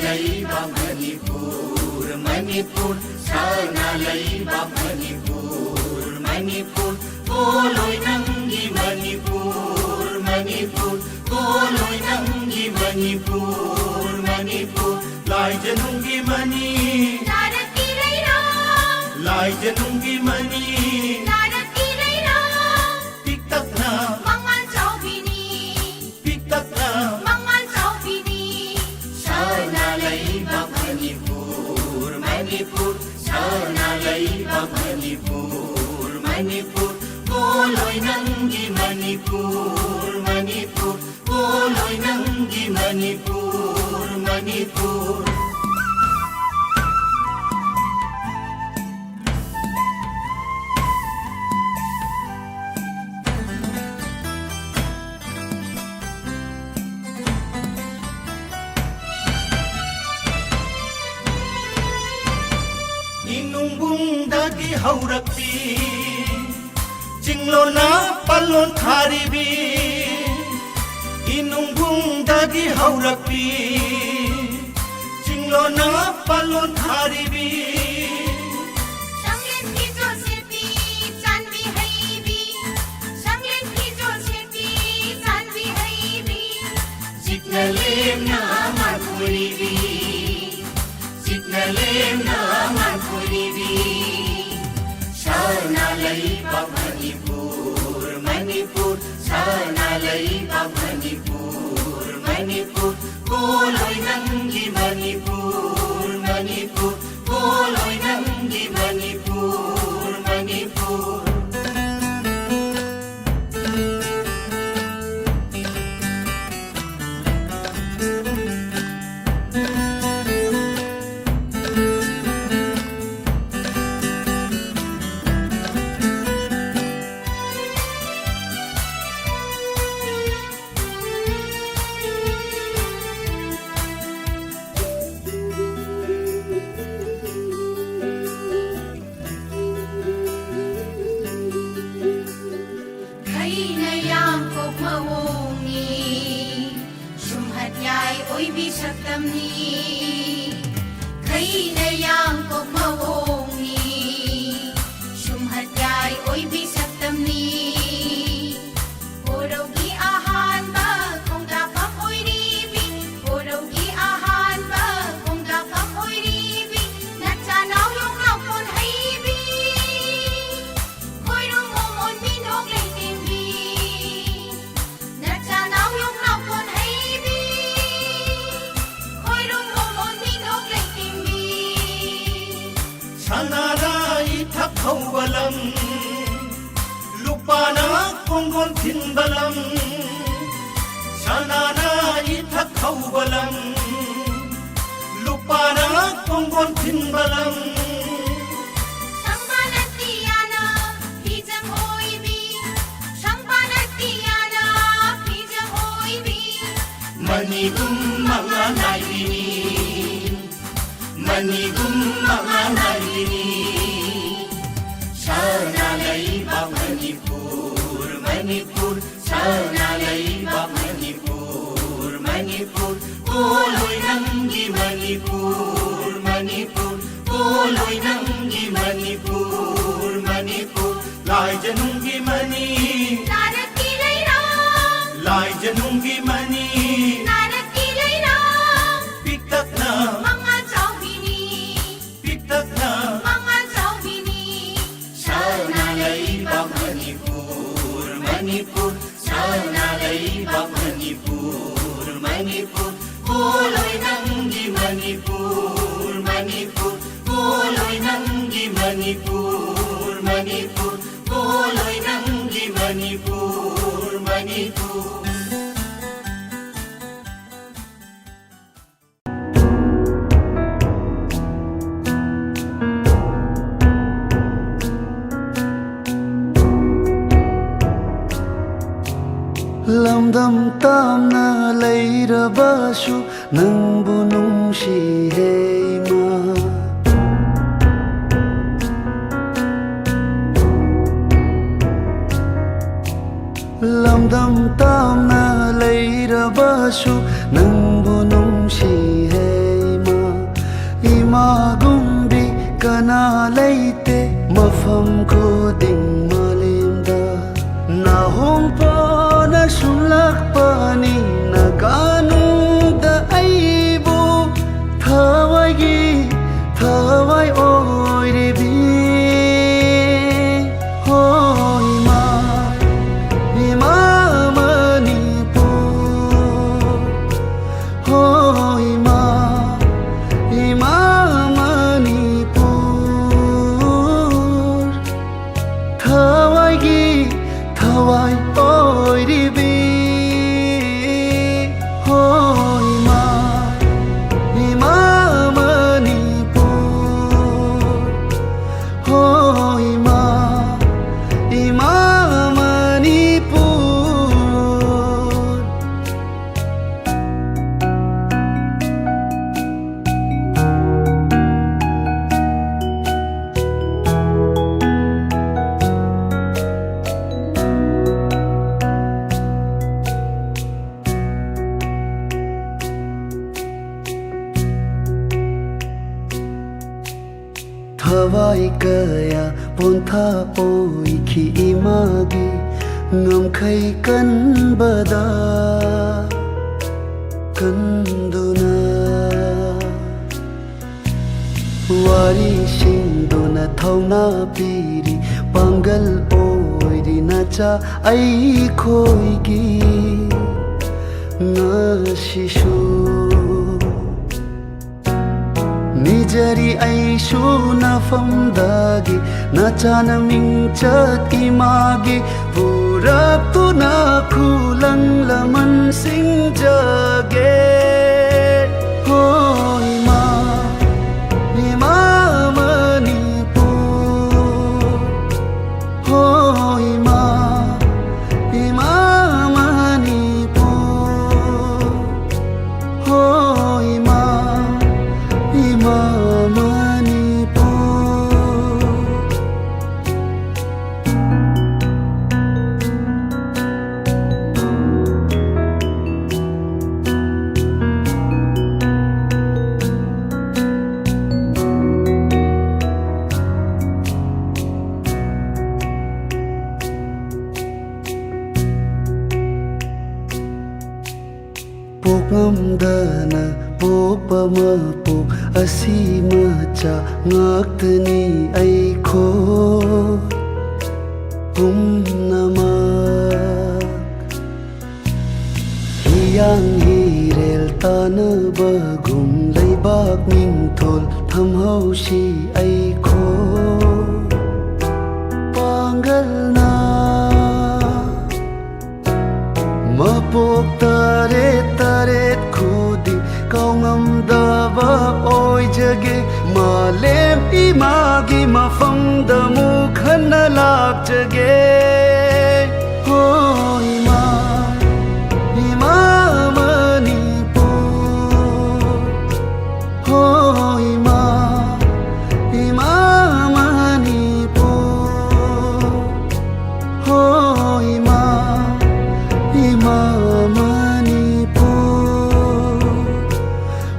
लैबा मणिपुर मणिपुर साना लैबा मणिपुर मणिपुर कोलोय नंगी मणिपुर मणिपुर कोलोय नंगी मणिपुर मणिपुर लाय जनूंगी मणि लाय जनूंगी मणि पिकतकना मंगल चौबिनी पिकतकना मंगल चौबिनी साना लैबा मणिपुर मणिपुर साना लैबा मणिपुर मणिपुर कोलोय नंगी मणिपुर मणिपुर कोलोय नंगी मणिपुर मणिपुर इनुंगुंदगी हौरक्ती चिंगलोना पल्लोन थारीबी इनुंगुंदगी हौरक्ती चिंगलोना पल्लोन थारीबी संगलेन की जोसेफी जानवी हैबी संगलेन की जोसेफी जानवी हैबी जितनलेम ना माथुरीबी जितनलेम ना माथुरीबी साना लैबा मणिपुर मणिपुर साना लैबा मणिपुर मणिपुर कोलोय नंगी मणिपुर मणिपुर कोलोय नंगी Manipur Manipur Kainayang kokmawongi Sumhatyay oibi saktamni Kainayang kokmawongi Sumhatyay oibi saktamni Orogi ahan ba kung dakap oiribi Orogi ahan ba kung dakap oiribi Natsanaw yung napon haibi Koirong momon minong leitimbi Natsanaw yung napon haibi Koirong momon minong leitimbi sanara ithak haubalam lupana kongon thinbalam sanara ithak haubalam lupana kongon thinbalam Sangpanatiyana pijang oibi Sangpanatiyana pijang oibi manigum mga naibini manigum mga naibini sana laiba manipur manipur sana laiba manipur manipur koloy nanggi manipur manipur koloy nanggi manipur manipur lai janungi mani Naratirayram lai janungi mani Naratirayram pitakna Mga chowbini pitakna Mga chowbini sana laiba manipur manipur sana laiba manipur manipur koloy nanggi manipur manipur koloy nanggi manipur manipur koloy nanggi manipur manipur lamdam tamna leirabashu nangbu nungshi heima lamdam tamna leirabashu nangbu nungshi heima khuding malemda na hongpo na sulakpani na ganung da aibu thawai gi thawai oi re bi hoi ma Manipur hoi ma Manipur thawai gi thawai oi ri bi hoi ma Manipur hoi ma Manipur thawai kaya pontha oi khi imagi ngam khai kan bada kanduna wari singduna thauna piri pangal oi ri na cha ai khoi gi ngashishu Nijari aishu na famdagi na chana mingchat imagi purap tu na khulang laman sing jage hoi ma Manipur hoi ma Manipur hoi ma Manipur Pokngamdana popamapok asimacha ngaktani aiko pumnamak hiyang hirel tanabagum laibak ningthol thamhausi aiko pangalna mapok taret taret khudi kaungamdaba oi jage malem imagi mafamda mukhana lak jage hoi ma Manipur hoi ma Manipur hoi ma Manipur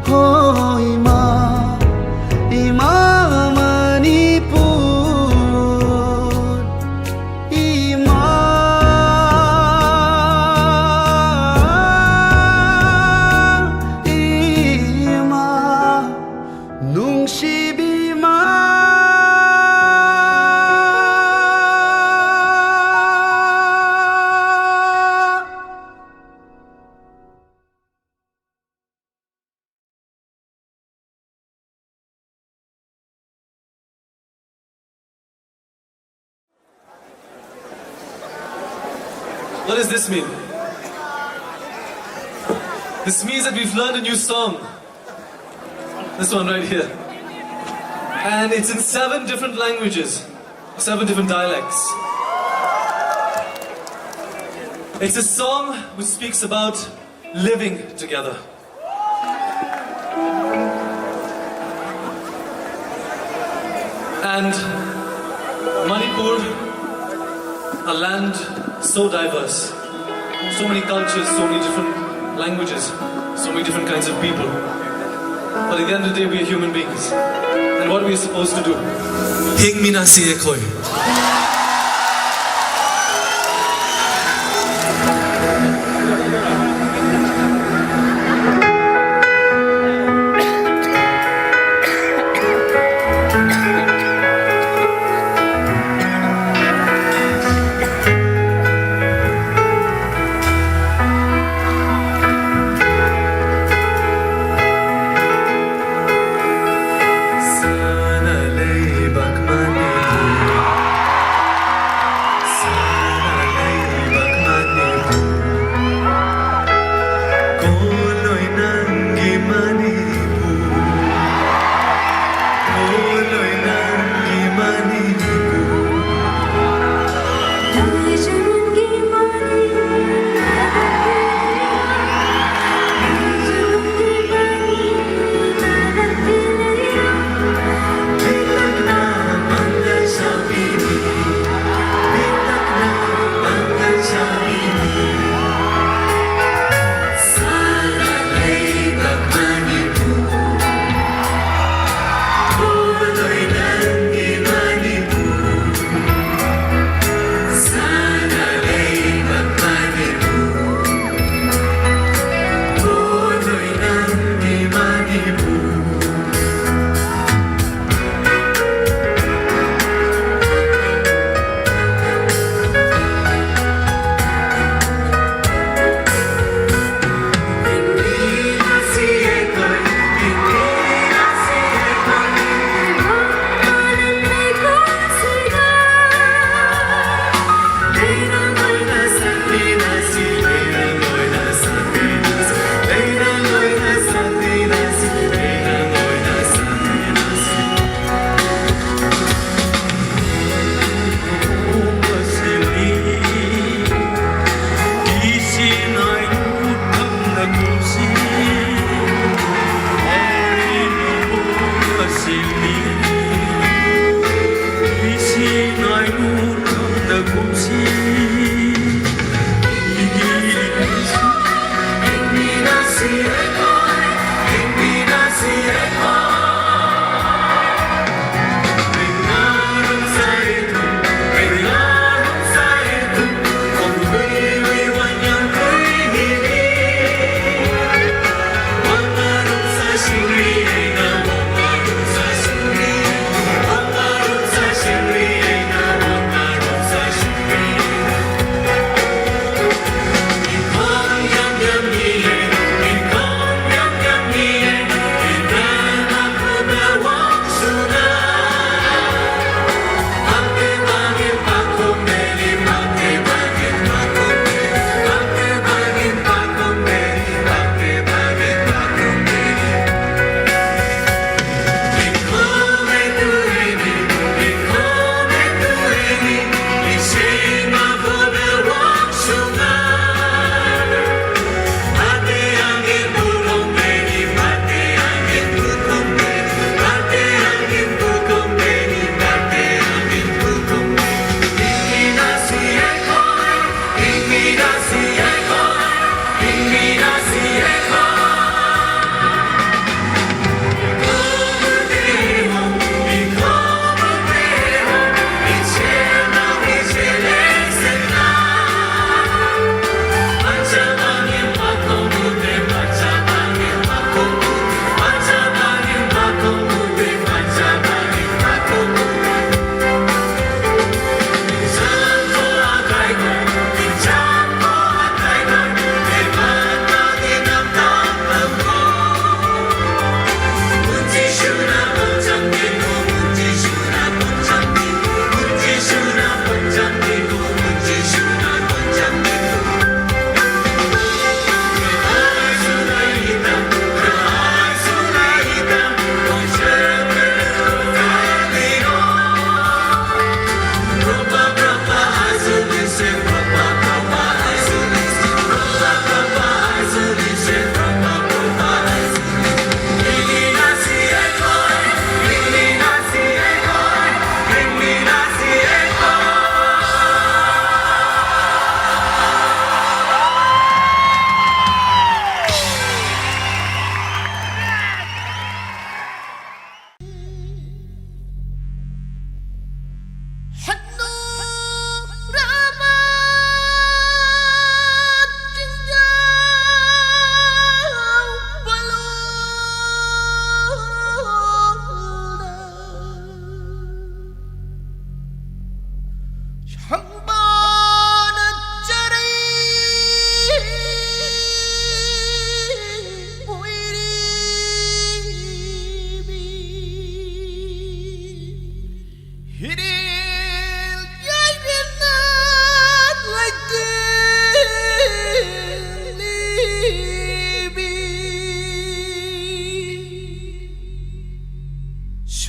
hoi ma Manipur nungsibima What does this mean? This means that we've learned a new song. This one right here. And it's in 7 different languages, 7 different dialects. It's a song which speaks about living together. And Manipur, a land so diverse, so many cultures, so many different languages, so many different kinds of people. But at the end of the day, we are human beings. And what are we supposed to do? Hing mina siye koi.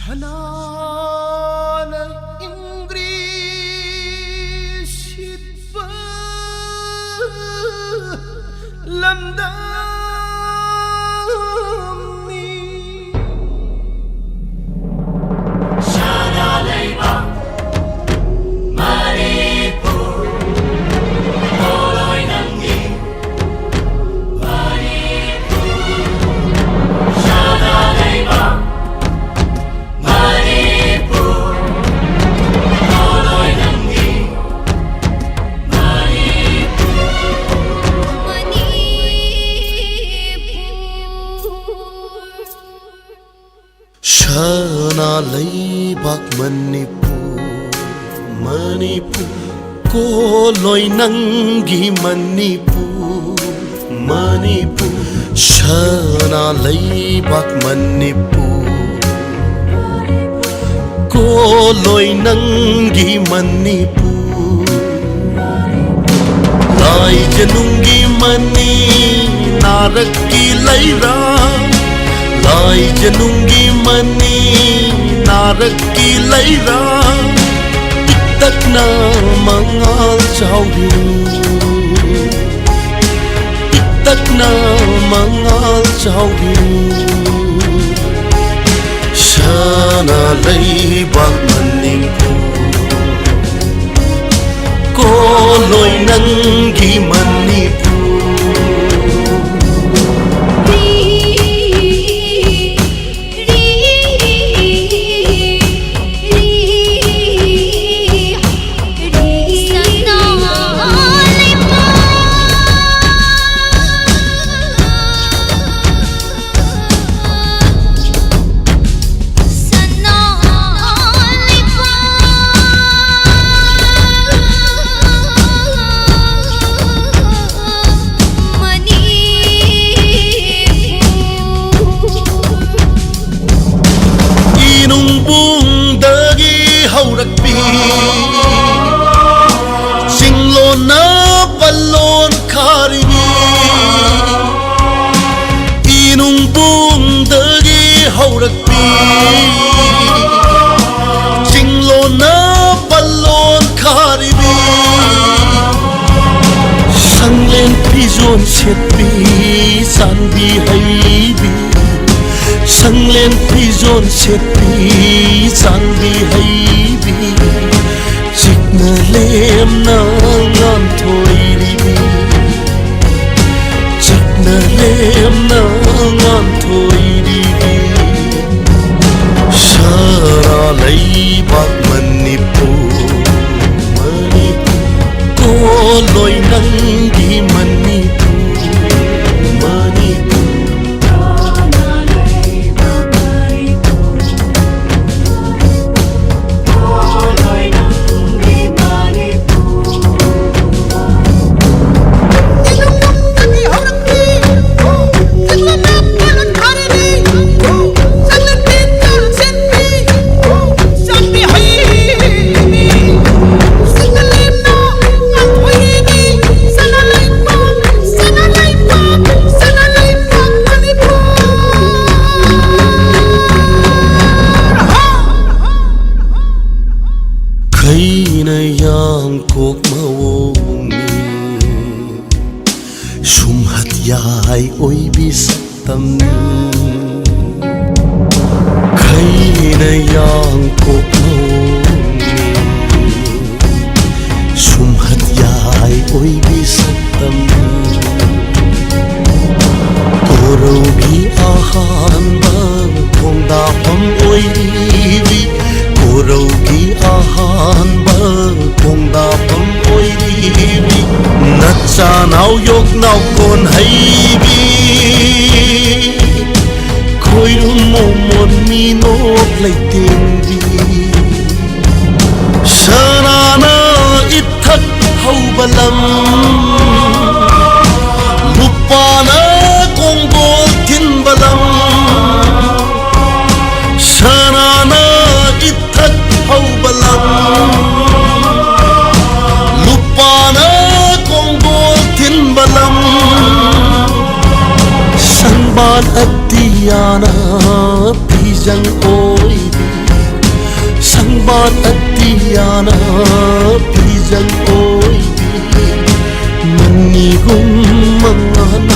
Shanana Ingrid Lamdamni Shana Leiba Manipur Poloi Nangi Manipur Shana Leiba Manipur Poloi Nangi Shana Leibak Manipur Manipur Ko loi nangi Manipur Manipur Shana Leibak Manipur Ko loi nangi Manipur Lai janungi mani naraki laira Lai janungi mani naraki laira Tiktak na mangal chawbi Tiktak na mangal chawbi Shana Leibak Manipur Ko loi nangi Manipur haurakpi singlon na balon kharimi inung bung dagi haurakpi singlon na balon kharimi sanglen pizon setpi sanbi haibi Sanglen pizon setpi sanbi haibi Chikna lem na ngam thoi ribi Chikna lem na ngam thoi ribi Shara Leibak Manipur Manipur Ko loi nangi Manipur Manipur Kaina yang kok mawoni Sumhat yai oi bistamni Kaina yang kok mawoni Sumhat yai oi bistamni Korogi ahan bang kong dapam oi rivi Korogi ahan bang kong dapam oi rivi Natsa nau yok nau kon haibi Khoi momon minok lai tengbi Shanana ithak hau balam Lupana kong bol tin balam Shanana ithak hau balam Lupana kong bol tin balam Sanban at diyana pijang oibi ba tatiana pijang oi bi mani gum mangan